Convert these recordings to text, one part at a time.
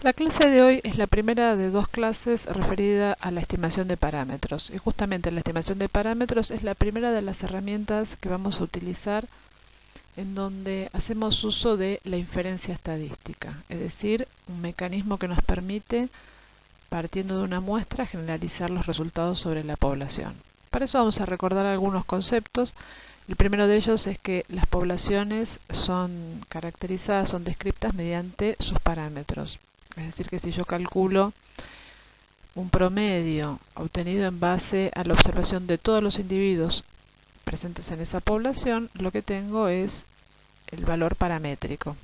La clase de hoy es la primera de dos clases referida a la estimación de parámetros. Y justamente la estimación de parámetros es la primera de las herramientas que vamos a utilizar en donde hacemos uso de la inferencia estadística, es decir, un mecanismo que nos permite, partiendo de una muestra, generalizar los resultados sobre la población. Para eso vamos a recordar algunos conceptos. El primero de ellos es que las poblaciones son caracterizadas, son descritas mediante sus parámetros. Es decir, que si yo calculo un promedio obtenido en base a la observación de todos los individuos presentes en esa población, lo que tengo es el valor paramétrico.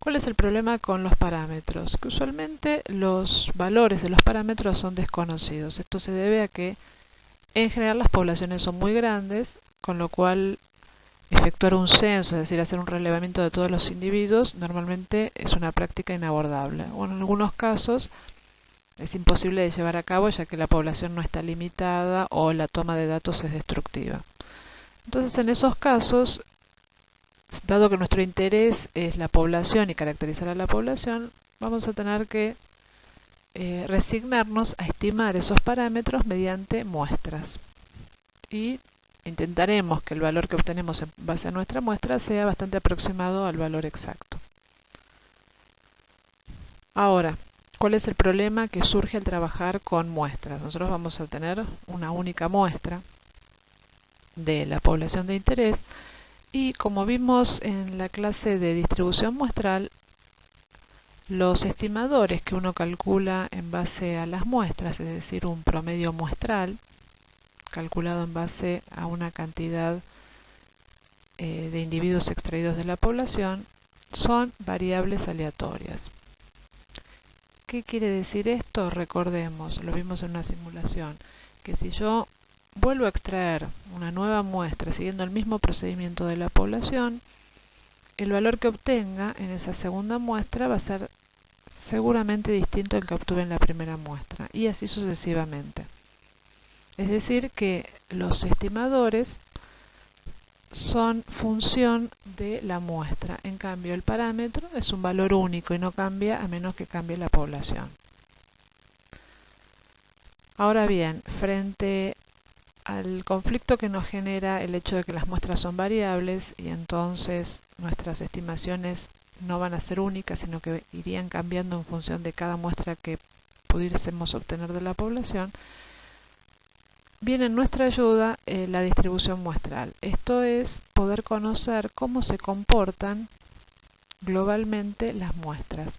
¿Cuál es el problema con los parámetros? Que usualmente los valores de los parámetros son desconocidos. Esto se debe a que en general las poblaciones son muy grandes, con lo cual efectuar un censo, es decir, hacer un relevamiento de todos los individuos, normalmente es una práctica inabordable. O en algunos casos es imposible de llevar a cabo ya que la población no está limitada o la toma de datos es destructiva. Entonces, en esos casos, dado que nuestro interés es la población y caracterizar a la población, vamos a tener que resignarnos a estimar esos parámetros mediante muestras. Y intentaremos que el valor que obtenemos en base a nuestra muestra sea bastante aproximado al valor exacto. Ahora, ¿cuál es el problema que surge al trabajar con muestras? Nosotros vamos a tener una única muestra de la población de interés y, como vimos en la clase de distribución muestral, los estimadores que uno calcula en base a las muestras, es decir, un promedio muestral, calculado en base a una cantidad de individuos extraídos de la población, son variables aleatorias. ¿Qué quiere decir esto? Recordemos, lo vimos en una simulación, que si yo vuelvo a extraer una nueva muestra siguiendo el mismo procedimiento de la población, el valor que obtenga en esa segunda muestra va a ser seguramente distinto al que obtuve en la primera muestra, y así sucesivamente. Es decir, que los estimadores son función de la muestra. En cambio, el parámetro es un valor único y no cambia a menos que cambie la población. Ahora bien, frente al conflicto que nos genera el hecho de que las muestras son variables y entonces nuestras estimaciones no van a ser únicas, sino que irían cambiando en función de cada muestra que pudiésemos obtener de la población, viene en nuestra ayuda la distribución muestral. Esto es poder conocer cómo se comportan globalmente las muestras.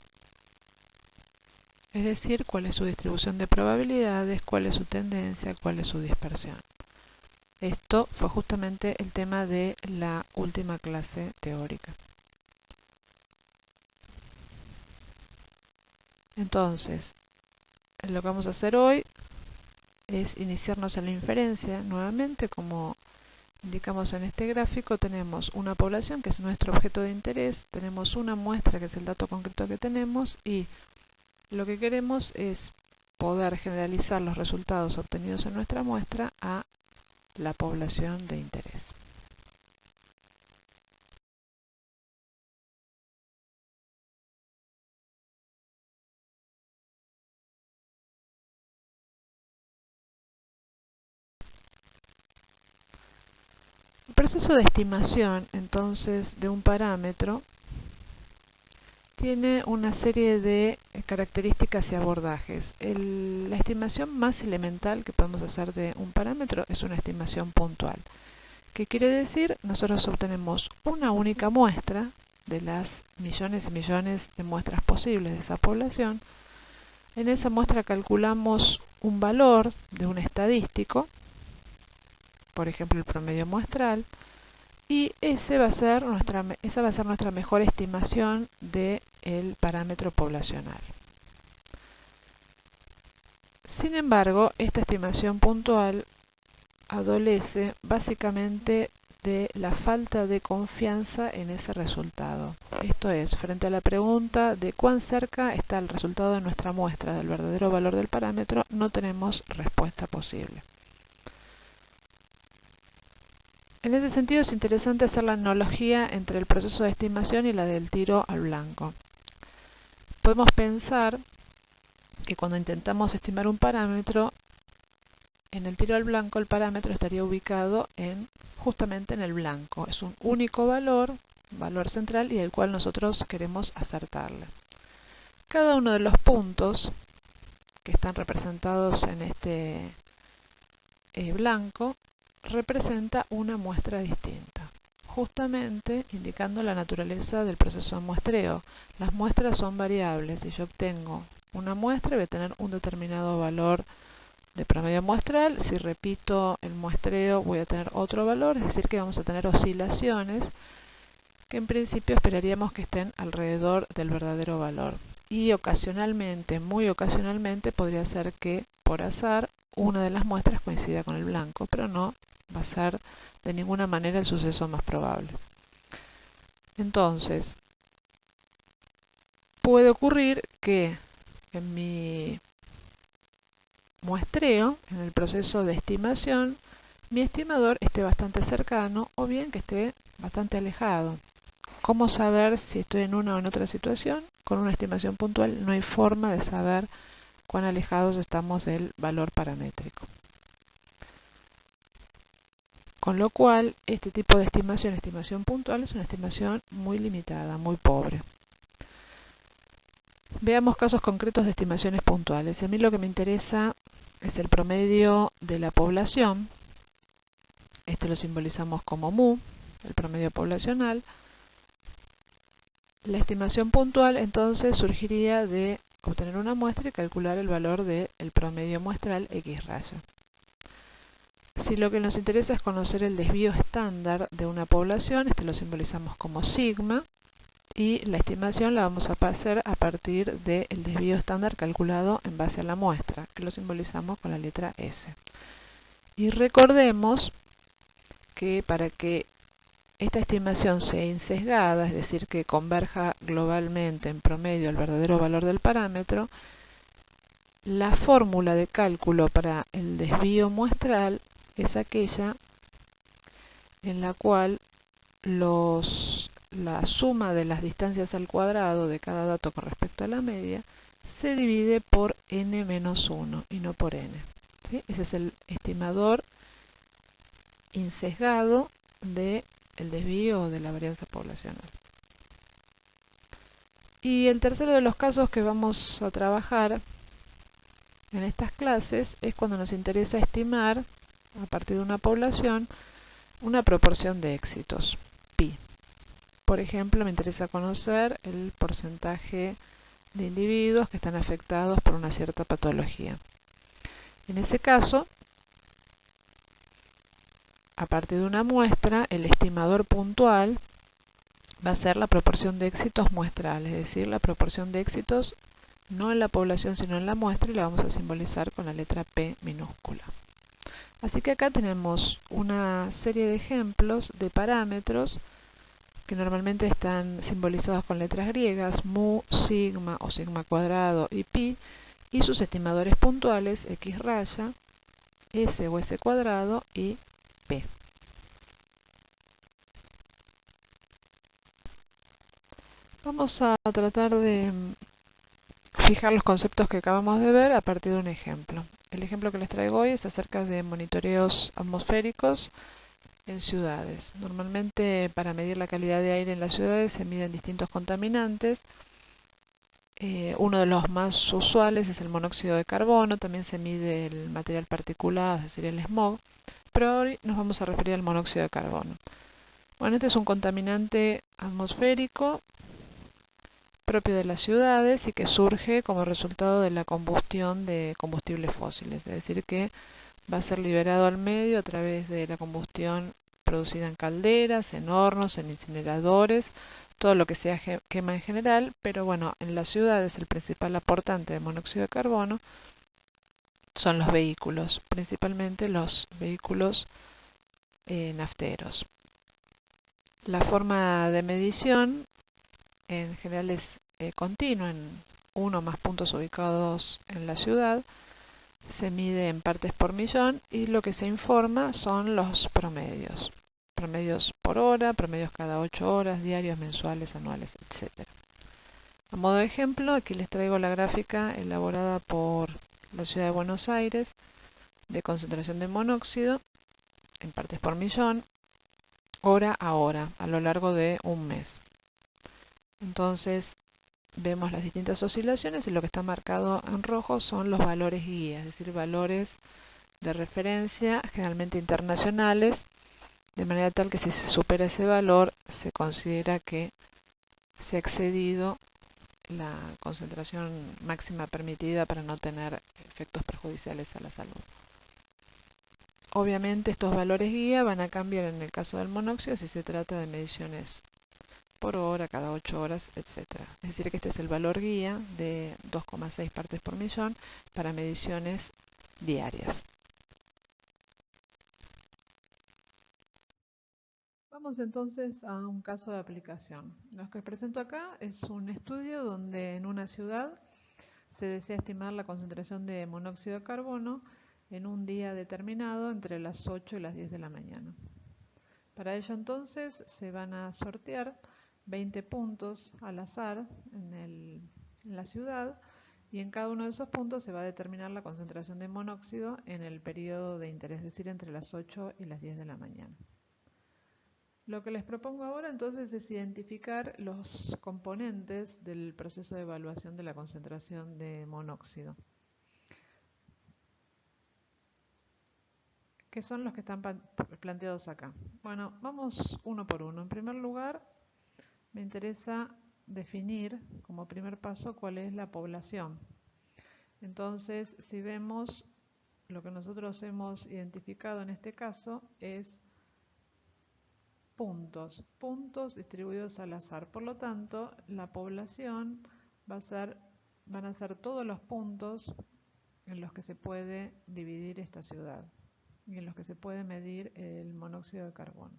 Es decir, cuál es su distribución de probabilidades, cuál es su tendencia, cuál es su dispersión. Esto fue justamente el tema de la última clase teórica. Entonces, lo que vamos a hacer hoy es iniciarnos en la inferencia. Nuevamente, como indicamos en este gráfico, tenemos una población que es nuestro objeto de interés, tenemos una muestra que es el dato concreto que tenemos y lo que queremos es poder generalizar los resultados obtenidos en nuestra muestra a la población de interés. El proceso de estimación, entonces, de un parámetro tiene una serie de características y abordajes. La estimación más elemental que podemos hacer de un parámetro es una estimación puntual. ¿Qué quiere decir? Nosotros obtenemos una única muestra de las millones y millones de muestras posibles de esa población. En esa muestra calculamos un valor de un estadístico, por ejemplo el promedio muestral, y esa va a ser nuestra mejor estimación del parámetro poblacional. Sin embargo, esta estimación puntual adolece básicamente de la falta de confianza en ese resultado. Esto es, frente a la pregunta de cuán cerca está el resultado de nuestra muestra del verdadero valor del parámetro, no tenemos respuesta posible. En ese sentido es interesante hacer la analogía entre el proceso de estimación y la del tiro al blanco. podemos pensar que cuando intentamos estimar un parámetro, en el tiro al blanco el parámetro estaría ubicado justamente en el blanco. Es un único valor central y el cual nosotros queremos acertarle. Cada uno de los puntos que están representados en este blanco representa una muestra distinta, justamente indicando la naturaleza del proceso de muestreo. Las muestras son variables. Si yo obtengo una muestra, voy a tener un determinado valor de promedio muestral. Si repito el muestreo, voy a tener otro valor, es decir, que vamos a tener oscilaciones que en principio esperaríamos que estén alrededor del verdadero valor. Y ocasionalmente, muy ocasionalmente, podría ser que por azar una de las muestras coincida con el blanco, pero no va a ser de ninguna manera el suceso más probable. Entonces, puede ocurrir que en mi muestreo, en el proceso de estimación, mi estimador esté bastante cercano o bien que esté bastante alejado. ¿Cómo saber si estoy en una o en otra situación? Con una estimación puntual no hay forma de saber cuán alejados estamos del valor paramétrico. Con lo cual, este tipo de estimación puntual, es una estimación muy limitada, muy pobre. Veamos casos concretos de estimaciones puntuales. A mí lo que me interesa es el promedio de la población. Este lo simbolizamos como mu, el promedio poblacional. La estimación puntual entonces surgiría de obtener una muestra y calcular el valor del promedio muestral X raya. Si lo que nos interesa es conocer el desvío estándar de una población, este lo simbolizamos como sigma, y la estimación la vamos a hacer a partir del desvío estándar calculado en base a la muestra, que lo simbolizamos con la letra S. Y recordemos que para que esta estimación sea insesgada, es decir, que converja globalmente en promedio al verdadero valor del parámetro, la fórmula de cálculo para el desvío muestral es aquella en la cual la suma de las distancias al cuadrado de cada dato con respecto a la media se divide por n-1 y no por n. ¿Sí? Ese es el estimador insesgado del desvío de la varianza poblacional. Y el tercero de los casos que vamos a trabajar en estas clases es cuando nos interesa estimar, a partir de una población, una proporción de éxitos, pi. Por ejemplo, me interesa conocer el porcentaje de individuos que están afectados por una cierta patología. En ese caso, a partir de una muestra, el estimador puntual va a ser la proporción de éxitos muestral, es decir, la proporción de éxitos no en la población sino en la muestra, y la vamos a simbolizar con la letra P minúscula. Así que acá tenemos una serie de ejemplos de parámetros que normalmente están simbolizados con letras griegas, mu, sigma o sigma cuadrado y pi, y sus estimadores puntuales, X raya, S o S cuadrado y P. Vamos a tratar de fijar los conceptos que acabamos de ver a partir de un ejemplo. El ejemplo que les traigo hoy es acerca de monitoreos atmosféricos en ciudades. Normalmente para medir la calidad de aire en las ciudades se miden distintos contaminantes. Uno de los más usuales es el monóxido de carbono, también se mide el material particulado, es decir, el smog, pero hoy nos vamos a referir al monóxido de carbono. Bueno, este es un contaminante atmosférico propio de las ciudades y que surge como resultado de la combustión de combustibles fósiles, es decir, que va a ser liberado al medio a través de la combustión producida en calderas, en hornos, en incineradores, todo lo que sea quema en general, pero bueno, en las ciudades el principal aportante de monóxido de carbono son los vehículos, principalmente los vehículos nafteros. La forma de medición en general es continua, en uno o más puntos ubicados en la ciudad. Se mide en partes por millón y lo que se informa son los promedios. Promedios por hora, promedios cada 8 horas, diarios, mensuales, anuales, etc. A modo de ejemplo, aquí les traigo la gráfica elaborada por la ciudad de Buenos Aires de concentración de monóxido en partes por millón, hora a hora, a lo largo de un mes. Entonces, vemos las distintas oscilaciones y lo que está marcado en rojo son los valores guía, es decir, valores de referencia, generalmente internacionales, de manera tal que si se supera ese valor, se considera que se ha excedido la concentración máxima permitida para no tener efectos perjudiciales a la salud. Obviamente estos valores guía van a cambiar en el caso del monóxido si se trata de mediciones por hora, cada 8 horas, etc. Es decir, que este es el valor guía de 2,6 partes por millón para mediciones diarias. Vamos entonces a un caso de aplicación. Lo que presento acá es un estudio donde en una ciudad se desea estimar la concentración de monóxido de carbono en un día determinado entre las 8 y las 10 de la mañana. Para ello entonces se van a sortear 20 puntos al azar en la ciudad y en cada uno de esos puntos se va a determinar la concentración de monóxido en el periodo de interés, es decir, entre las 8 y las 10 de la mañana. Lo que les propongo ahora entonces es identificar los componentes del proceso de evaluación de la concentración de monóxido, que son los que están planteados acá. Bueno, vamos uno por uno. En primer lugar, me interesa definir como primer paso cuál es la población. Entonces, si vemos, lo que nosotros hemos identificado en este caso es puntos distribuidos al azar. Por lo tanto, la población van a ser todos los puntos en los que se puede dividir esta ciudad y en los que se puede medir el monóxido de carbono.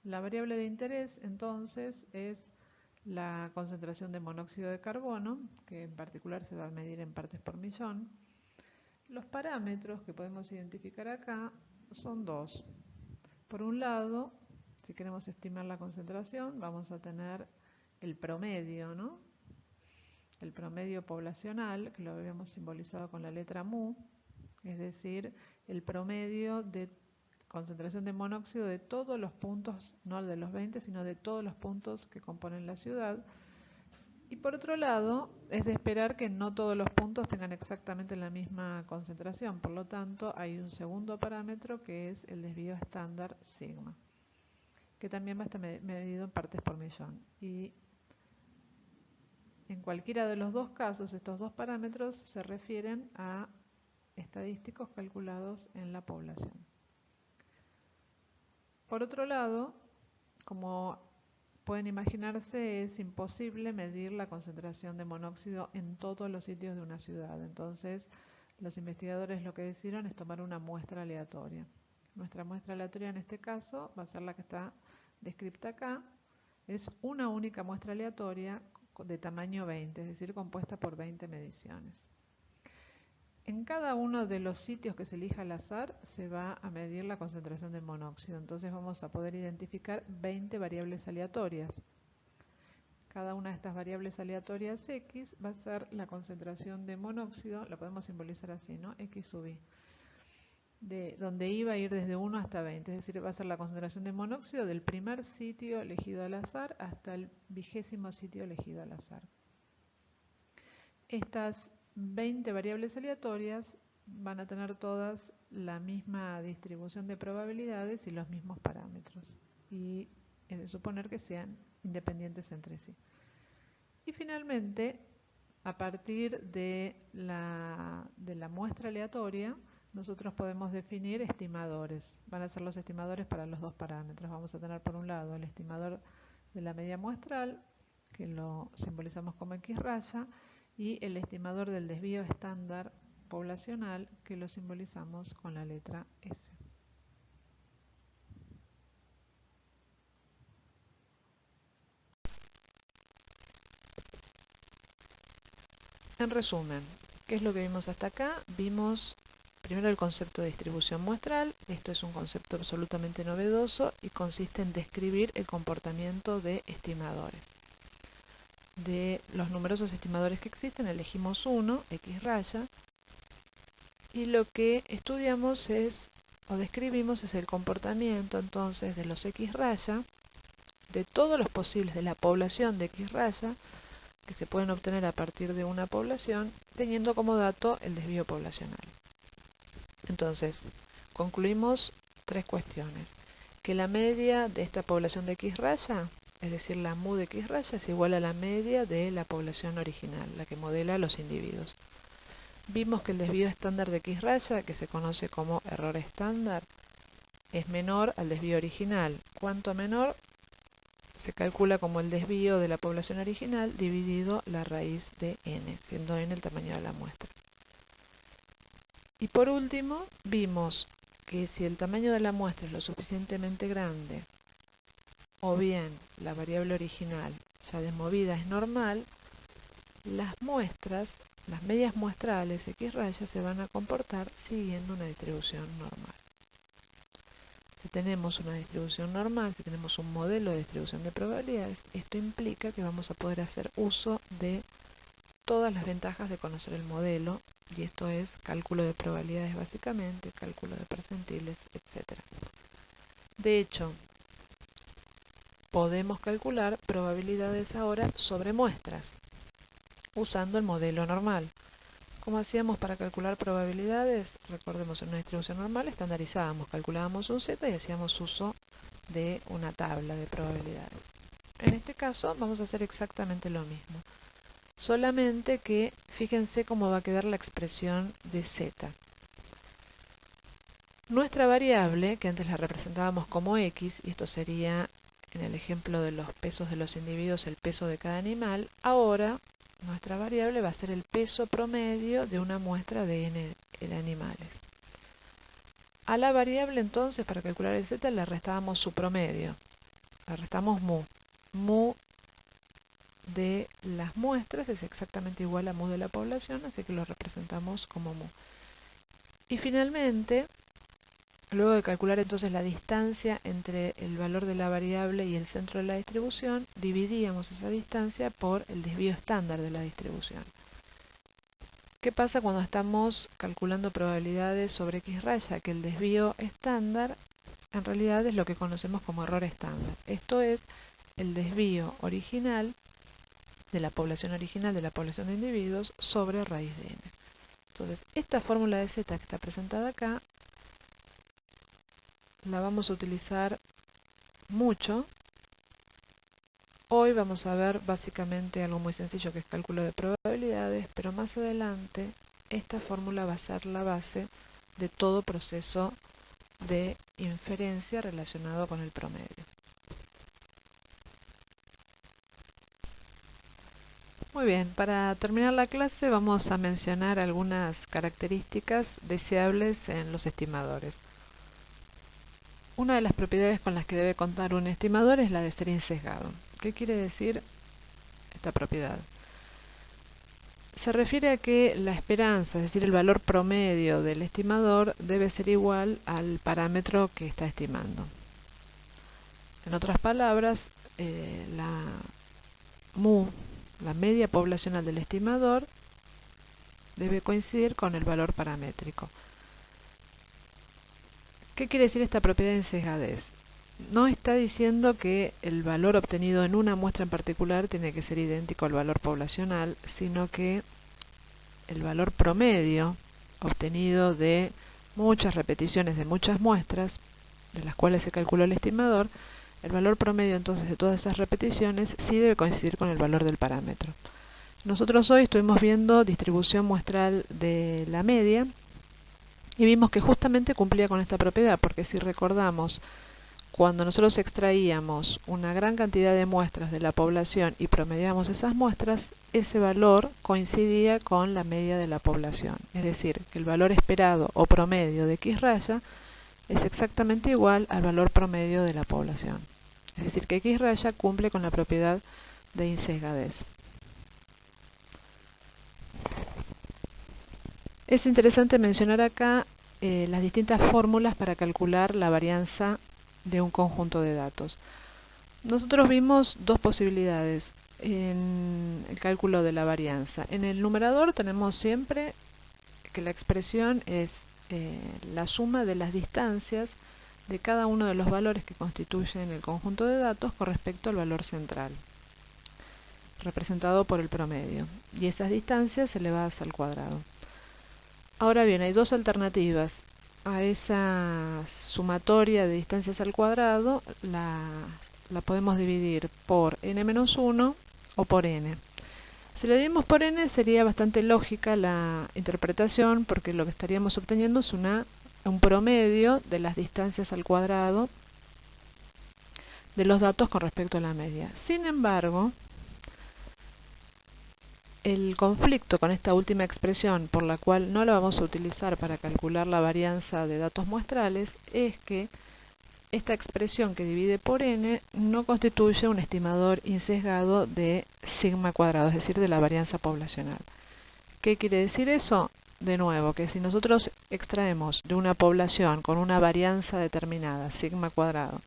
La variable de interés, entonces, es la concentración de monóxido de carbono, que en particular se va a medir en partes por millón. Los parámetros que podemos identificar acá son dos. Por un lado, si queremos estimar la concentración, vamos a tener el promedio, ¿no? El promedio poblacional, que lo habíamos simbolizado con la letra mu, es decir, el promedio de concentración de monóxido de todos los puntos, no de los 20, sino de todos los puntos que componen la ciudad. Y por otro lado, es de esperar que no todos los puntos tengan exactamente la misma concentración. Por lo tanto, hay un segundo parámetro que es el desvío estándar sigma, que también va a estar medido en partes por millón. Y en cualquiera de los dos casos, estos dos parámetros se refieren a estadísticos calculados en la población. Por otro lado, como pueden imaginarse, es imposible medir la concentración de monóxido en todos los sitios de una ciudad. Entonces, los investigadores lo que decidieron es tomar una muestra aleatoria. Nuestra muestra aleatoria en este caso va a ser la que está descrita acá. Es una única muestra aleatoria de tamaño 20, es decir, compuesta por 20 mediciones. En cada uno de los sitios que se elija al azar se va a medir la concentración de monóxido. Entonces vamos a poder identificar 20 variables aleatorias. Cada una de estas variables aleatorias X va a ser la concentración de monóxido, lo podemos simbolizar así, ¿no? X sub I, donde I va a ir desde 1 hasta 20, es decir, va a ser la concentración de monóxido del primer sitio elegido al azar hasta el 20º sitio elegido al azar. Estas 20 variables aleatorias van a tener todas la misma distribución de probabilidades y los mismos parámetros. Y es de suponer que sean independientes entre sí. Y finalmente, a partir de la muestra aleatoria, nosotros podemos definir estimadores. Van a ser los estimadores para los dos parámetros. Vamos a tener por un lado el estimador de la media muestral, que lo simbolizamos como X raya, y el estimador del desvío estándar poblacional, que lo simbolizamos con la letra S. En resumen, ¿qué es lo que vimos hasta acá? Vimos primero el concepto de distribución muestral. Esto es un concepto absolutamente novedoso y consiste en describir el comportamiento de estimadores. de los numerosos estimadores que existen, elegimos uno, X raya, y lo que estudiamos o describimos es el comportamiento entonces de los X raya, de todos los posibles de la población de X raya, que se pueden obtener a partir de una población, teniendo como dato el desvío poblacional. Entonces, concluimos tres cuestiones. Que la media de esta población de X raya, es decir, la mu de X raya, es igual a la media de la población original, la que modela a los individuos. Vimos que el desvío estándar de X raya, que se conoce como error estándar, es menor al desvío original. Cuanto menor, se calcula como el desvío de la población original dividido la raíz de n, siendo n el tamaño de la muestra. Y por último, vimos que si el tamaño de la muestra es lo suficientemente grande, o bien la variable original ya desmovida es normal, las muestras, las medias muestrales X rayas se van a comportar siguiendo una distribución normal. Si tenemos una distribución normal, si tenemos un modelo de distribución de probabilidades, esto implica que vamos a poder hacer uso de todas las ventajas de conocer el modelo, y esto es cálculo de probabilidades básicamente, cálculo de percentiles, etc. De hecho, podemos calcular probabilidades ahora sobre muestras, usando el modelo normal. Como hacíamos para calcular probabilidades, recordemos, en una distribución normal estandarizábamos, calculábamos un z y hacíamos uso de una tabla de probabilidades. En este caso vamos a hacer exactamente lo mismo, solamente que fíjense cómo va a quedar la expresión de z. Nuestra variable, que antes la representábamos como x, y esto sería en el ejemplo de los pesos de los individuos el peso de cada animal, ahora nuestra variable va a ser el peso promedio de una muestra de n de animales. A la variable entonces, para calcular el z, le restábamos su promedio, le restamos mu. Mu de las muestras es exactamente igual a mu de la población, así que lo representamos como mu. Y finalmente, luego de calcular entonces la distancia entre el valor de la variable y el centro de la distribución, dividíamos esa distancia por el desvío estándar de la distribución. ¿Qué pasa cuando estamos calculando probabilidades sobre X raya? Que el desvío estándar en realidad es lo que conocemos como error estándar. Esto es el desvío original de la población de individuos sobre raíz de n. Entonces, esta fórmula de z que está presentada acá la vamos a utilizar mucho. Hoy vamos a ver básicamente algo muy sencillo que es cálculo de probabilidades, pero más adelante esta fórmula va a ser la base de todo proceso de inferencia relacionado con el promedio. Muy bien, para terminar la clase vamos a mencionar algunas características deseables en los estimadores. Una de las propiedades con las que debe contar un estimador es la de ser insesgado. ¿Qué quiere decir esta propiedad? Se refiere a que la esperanza, es decir, el valor promedio del estimador, debe ser igual al parámetro que está estimando. En otras palabras, la mu, la media poblacional del estimador, debe coincidir con el valor paramétrico. ¿Qué quiere decir esta propiedad de insesgadez? No está diciendo que el valor obtenido en una muestra en particular tiene que ser idéntico al valor poblacional, sino que el valor promedio obtenido de muchas repeticiones de muchas muestras, de las cuales se calculó el estimador, el valor promedio entonces de todas esas repeticiones sí debe coincidir con el valor del parámetro. Nosotros hoy estuvimos viendo distribución muestral de la media y vimos que justamente cumplía con esta propiedad, porque si recordamos, cuando nosotros extraíamos una gran cantidad de muestras de la población y promediamos esas muestras, ese valor coincidía con la media de la población. Es decir, que el valor esperado o promedio de X raya es exactamente igual al valor promedio de la población. Es decir, que X raya cumple con la propiedad de insesgadez. Es interesante mencionar acá las distintas fórmulas para calcular la varianza de un conjunto de datos. Nosotros vimos dos posibilidades. en el cálculo de la varianza. En el numerador tenemos siempre que la expresión es la suma de las distancias de cada uno de los valores que constituyen el conjunto de datos con respecto al valor central, representado por el promedio, y esas distancias elevadas al cuadrado. Ahora bien, hay dos alternativas a esa sumatoria de distancias al cuadrado. La podemos dividir por n-1 o por n. Si lo dividimos por n sería bastante lógica la interpretación, porque lo que estaríamos obteniendo es un promedio de las distancias al cuadrado de los datos con respecto a la media. Sin embargo, el conflicto con esta última expresión, por la cual no la vamos a utilizar para calcular la varianza de datos muestrales, es que esta expresión que divide por n no constituye un estimador insesgado de sigma cuadrado, es decir, de la varianza poblacional. ¿Qué quiere decir eso? De nuevo, que si nosotros extraemos de una población con una varianza determinada, sigma cuadrado,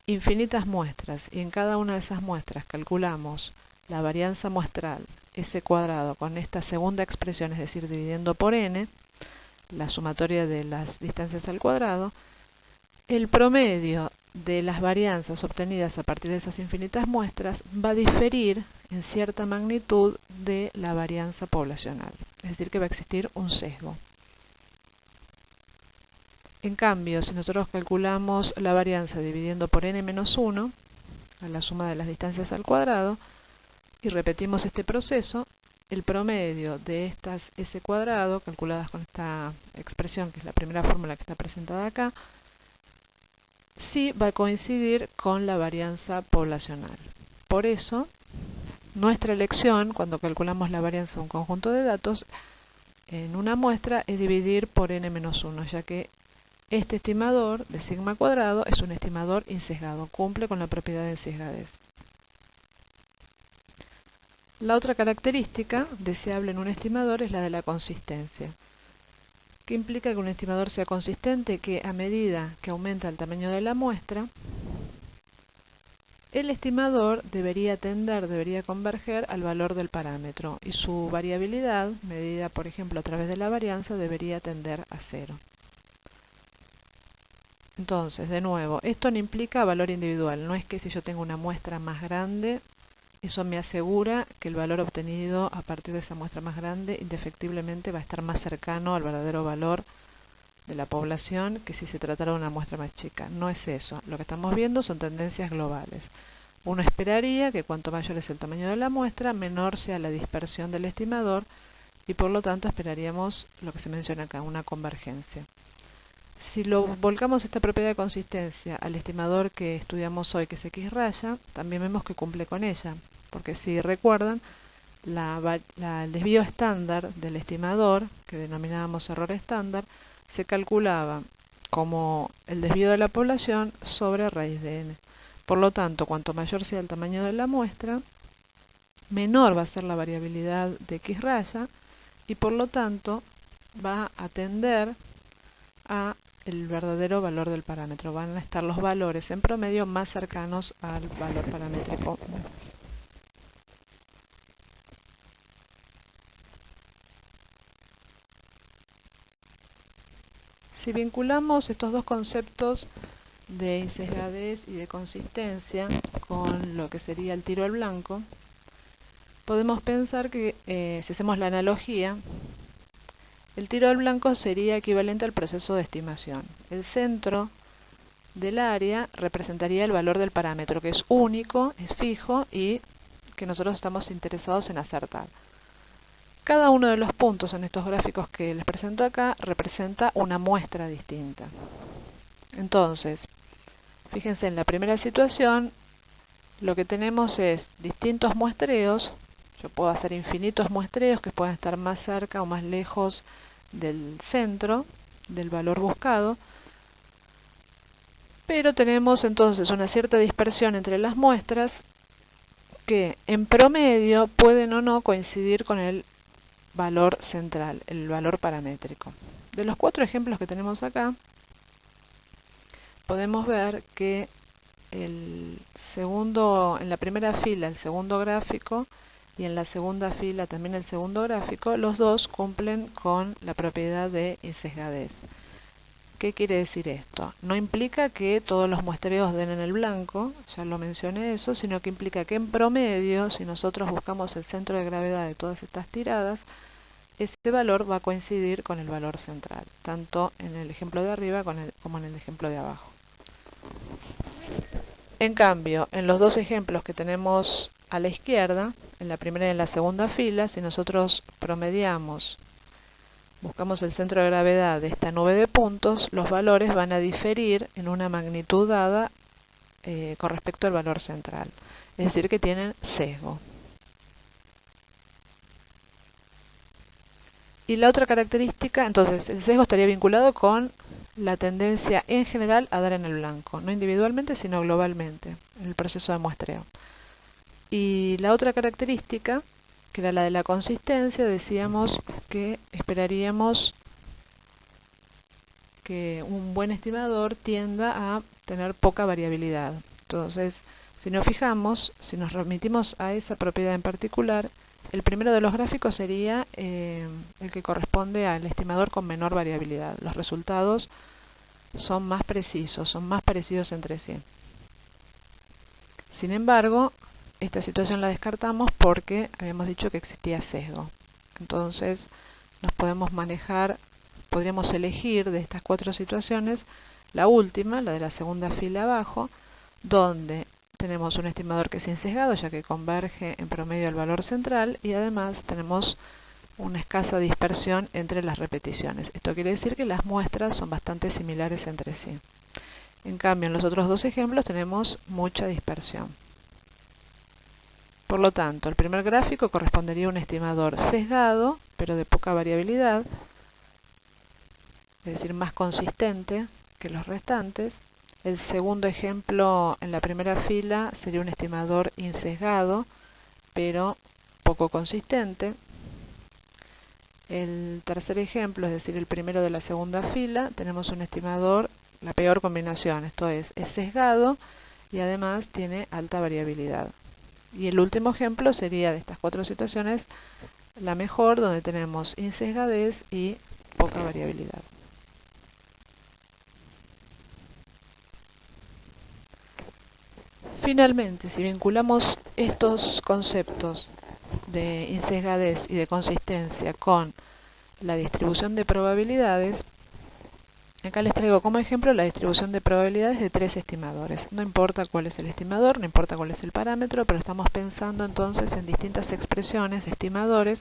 infinitas muestras, y en cada una de esas muestras calculamos la varianza muestral, S cuadrado, con esta segunda expresión, es decir, dividiendo por n, la sumatoria de las distancias al cuadrado, el promedio de las varianzas obtenidas a partir de esas infinitas muestras va a diferir en cierta magnitud de la varianza poblacional, es decir, que va a existir un sesgo. En cambio, si nosotros calculamos la varianza dividiendo por n-1, a la suma de las distancias al cuadrado, y repetimos este proceso, el promedio de estas S cuadrado, calculadas con esta expresión, que es la primera fórmula que está presentada acá, sí va a coincidir con la varianza poblacional. Por eso, nuestra elección, cuando calculamos la varianza de un conjunto de datos, en una muestra es dividir por n-1, ya que este estimador de sigma cuadrado es un estimador insesgado, cumple con la propiedad de sesgadez. La otra característica deseable en un estimador es la de la consistencia, que implica que un estimador sea consistente, que a medida que aumenta el tamaño de la muestra, el estimador debería converger al valor del parámetro, y su variabilidad, medida por ejemplo a través de la varianza, debería tender a 0. Entonces, de nuevo, esto no implica valor individual, no es que si yo tengo una muestra más grande, eso me asegura que el valor obtenido a partir de esa muestra más grande indefectiblemente va a estar más cercano al verdadero valor de la población que si se tratara de una muestra más chica. No es eso. Lo que estamos viendo son tendencias globales. Uno esperaría que cuanto mayor es el tamaño de la muestra, menor sea la dispersión del estimador, y por lo tanto esperaríamos lo que se menciona acá, una convergencia. Si lo volcamos esta propiedad de consistencia al estimador que estudiamos hoy, que es X raya, también vemos que cumple con ella, porque si recuerdan, el desvío estándar del estimador, que denominábamos error estándar, se calculaba como el desvío de la población sobre raíz de n. Por lo tanto, cuanto mayor sea el tamaño de la muestra, menor va a ser la variabilidad de X raya, y por lo tanto va a tender a el verdadero valor del parámetro. Van a estar los valores en promedio más cercanos al valor paramétrico. Si vinculamos estos dos conceptos de insesgadez y de consistencia con lo que sería el tiro al blanco, podemos pensar que si hacemos la analogía, el tiro al blanco sería equivalente al proceso de estimación. El centro del área representaría el valor del parámetro, que es único, es fijo y que nosotros estamos interesados en acertar. Cada uno de los puntos en estos gráficos que les presento acá representa una muestra distinta. Entonces, fíjense, en la primera situación lo que tenemos es distintos muestreos. Yo puedo hacer infinitos muestreos que puedan estar más cerca o más lejos del centro, del valor buscado, pero tenemos entonces una cierta dispersión entre las muestras que en promedio pueden o no coincidir con el valor central, el valor paramétrico. De los 4 ejemplos que tenemos acá, podemos ver que el en la primera fila el segundo gráfico y en la segunda fila también el segundo gráfico, los dos cumplen con la propiedad de insesgadez. ¿Qué quiere decir esto? No implica que todos los muestreos den en el blanco, ya lo mencioné eso, sino que implica que en promedio, si nosotros buscamos el centro de gravedad de todas estas tiradas, ese valor va a coincidir con el valor central, tanto en el ejemplo de arriba como en el ejemplo de abajo. En cambio, en los dos ejemplos que tenemos a la izquierda, en la primera y en la segunda fila, si nosotros promediamos, buscamos el centro de gravedad de esta nube de puntos, los valores van a diferir en una magnitud dada con respecto al valor central. Es decir, que tienen sesgo. Y la otra característica, entonces, el sesgo estaría vinculado con la tendencia en general a dar en el blanco, no individualmente, sino globalmente, en el proceso de muestreo. Y la otra característica, que era la de la consistencia, decíamos que esperaríamos que un buen estimador tienda a tener poca variabilidad. Entonces, si nos fijamos, si nos remitimos a esa propiedad en particular, el primero de los gráficos sería el que corresponde al estimador con menor variabilidad. Los resultados son más precisos, son más parecidos entre sí. Sin embargo, esta situación la descartamos porque habíamos dicho que existía sesgo. Entonces, nos podemos manejar, podríamos elegir de estas cuatro situaciones la última, la de la segunda fila abajo, donde tenemos un estimador que es insesgado, ya que converge en promedio al valor central, y además tenemos una escasa dispersión entre las repeticiones. Esto quiere decir que las muestras son bastante similares entre sí. En cambio, en los otros dos ejemplos tenemos mucha dispersión. Por lo tanto, el primer gráfico correspondería a un estimador sesgado, pero de poca variabilidad, es decir, más consistente que los restantes. El segundo ejemplo en la primera fila sería un estimador insesgado, pero poco consistente. El tercer ejemplo, es decir, el primero de la segunda fila, tenemos un estimador, la peor combinación, esto es sesgado y además tiene alta variabilidad. Y el último ejemplo sería de estas cuatro situaciones la mejor, donde tenemos insesgadez y poca variabilidad. Finalmente, si vinculamos estos conceptos de insesgadez y de consistencia con la distribución de probabilidades, acá les traigo como ejemplo la distribución de probabilidades de tres estimadores. No importa cuál es el estimador, no importa cuál es el parámetro, pero estamos pensando entonces en distintas expresiones de estimadores,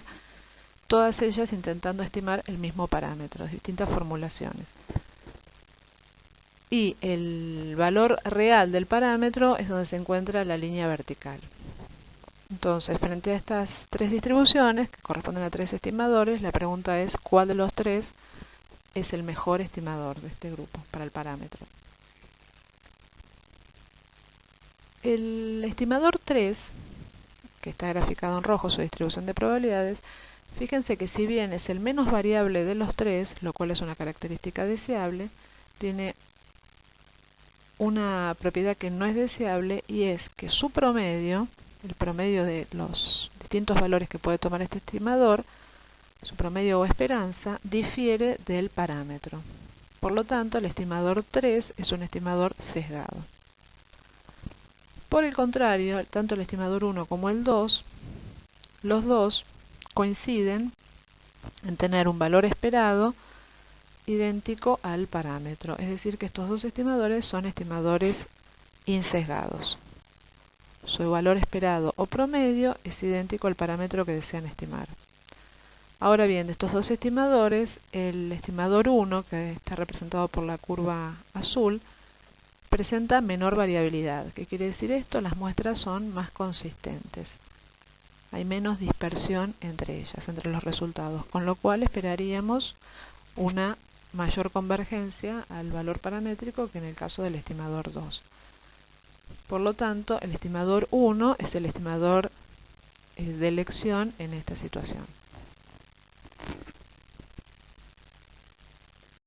todas ellas intentando estimar el mismo parámetro, distintas formulaciones. Y el valor real del parámetro es donde se encuentra la línea vertical. Entonces, frente a estas tres distribuciones, que corresponden a tres estimadores, la pregunta es ¿cuál de los tres es el mejor estimador de este grupo para el parámetro? El estimador 3, que está graficado en rojo, su distribución de probabilidades, fíjense que si bien es el menos variable de los tres, lo cual es una característica deseable, tiene una propiedad que no es deseable, y es que su promedio, el promedio de los distintos valores que puede tomar este estimador, su promedio o esperanza, difiere del parámetro. Por lo tanto, el estimador 3 es un estimador sesgado. Por el contrario, tanto el estimador 1 como el 2, los dos coinciden en tener un valor esperado idéntico al parámetro, es decir que estos dos estimadores son estimadores insesgados. Su valor esperado o promedio es idéntico al parámetro que desean estimar. Ahora bien, de estos dos estimadores, el estimador 1, que está representado por la curva azul, presenta menor variabilidad. ¿Qué quiere decir esto? Las muestras son más consistentes. Hay menos dispersión entre ellas, entre los resultados, con lo cual esperaríamos una mayor convergencia al valor paramétrico que en el caso del estimador 2. Por lo tanto, el estimador 1 es el estimador de elección en esta situación.